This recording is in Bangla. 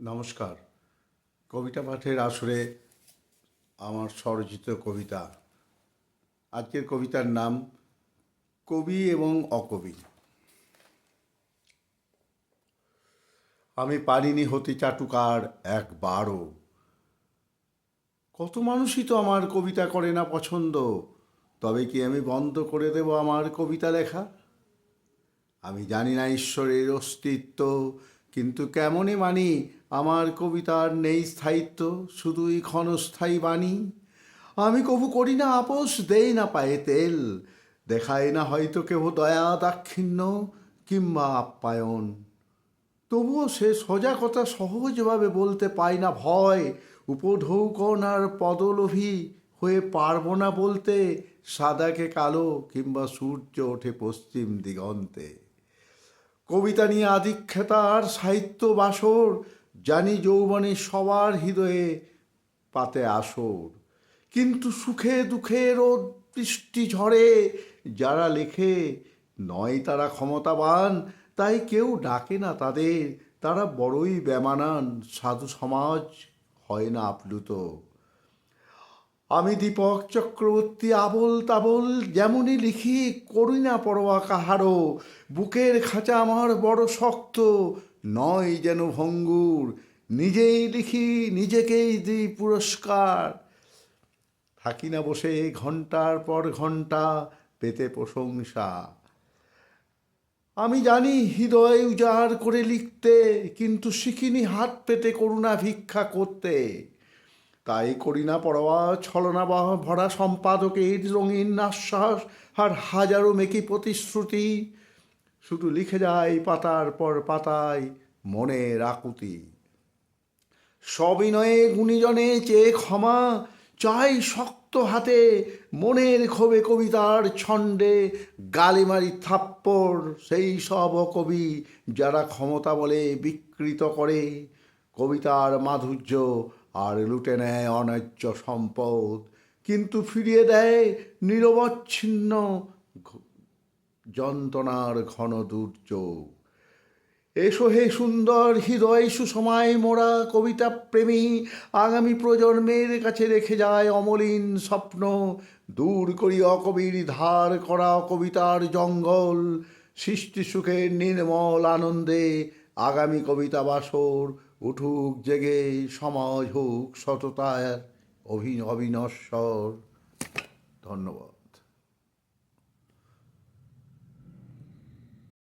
নমস্কার। কবিতা পাঠের আসরে আমার স্বরচিত কবিতা। আজকের কবিতার নাম কবি এবং অকবি। আমি পারিনি হতে চাটুকার একবারও। কত মানুষই তো আমার কবিতা করে না পছন্দ, তবে কি আমি বন্ধ করে দেব আমার কবিতা লেখা? আমি জানি না ঈশ্বরের অস্তিত্ব, কিন্তু কেমনে মানি আমার কবিতার নেই স্থায়িত্ব, শুধুই ক্ষণস্থায়ী বাণী। আমি কবু করি না আপোষ, দেই না পায়ে তেল, দেখায় না হয়তো কেহ দয়া দাক্ষিণ্য কিংবা আপ্যায়ন। তবুও সে সোজা কথা সহজভাবে বলতে পাই না ভয়, উপঢৌকন আর পদলোভী হয়ে পারবো না বলতে সাদাকে কালো কিংবা সূর্য ওঠে পশ্চিম দিগন্তে। কবিতা নিয়ে আদিক্ষেতার সাহিত্য বাসর, জানি যৌবনে সবার হৃদয়ে পাতে আসর। কিন্তু সুখে দুঃখে রোদ বৃষ্টি ঝড়ে যারা লেখে, নয় তারা ক্ষমতাবান, তাই কেউ ডাকে না তাদের, তারা বড়ই বেমানান, সাধু সমাজ হয় না আপ্লুত। আমি দীপক চক্রবর্তী আবোল তাবোল যেমনই লিখি, করি না পরোয়া কাহারও। বুকের খাঁচা আমার বড় শক্ত, নয় যেন ভঙ্গুর। নিজেই লিখি, নিজেকেই দিই পুরস্কার। থাকি না বসে ঘন্টার পর ঘন্টা পেতে প্রশংসা। আমি জানি হৃদয় উজাড় করে লিখতে, কিন্তু শিখিনি হাত পেতে করুণা ভিক্ষা করতে। তাই করি না পরোয়া ছলনা ভরা সম্পাদকের রঙিন আশ্বাস আর হাজারো মেকি প্রতিশ্রুতি। শুধু লিখে যায় পাতার পর পাতায় মনের আকুতি। সবিনয়ে গুণীজনে চেয়ে ক্ষমা চাই শক্ত হাতে, মনের ক্ষোভে কবিতার ছন্দে গালি মারি থাপ্পড় সেই সব কবি যারা ক্ষমতা বলে বিকৃত করে কবিতার মাধুর্য আর লুটে নেয় অন্যায্য সম্পদ, কিন্তু ফিরিয়ে দেয় নিরবচ্ছিন্ন যন্ত্রণার ঘন দুর্যোগ। এসো হে সুন্দর হৃদয় সুসময় মোরা কবিতা প্রেমী, আগামী প্রজন্মের কাছে রেখে যায় অমলিন স্বপ্ন। দূর করি অকবির ধার করা কবিতার জঙ্গল, সৃষ্টি সুখের নির্মল আনন্দে আগামী কবিতা বাসর উঠুক জেগে, সমাজ হোক সততার অবিনশ্বর। ধন্যবাদ।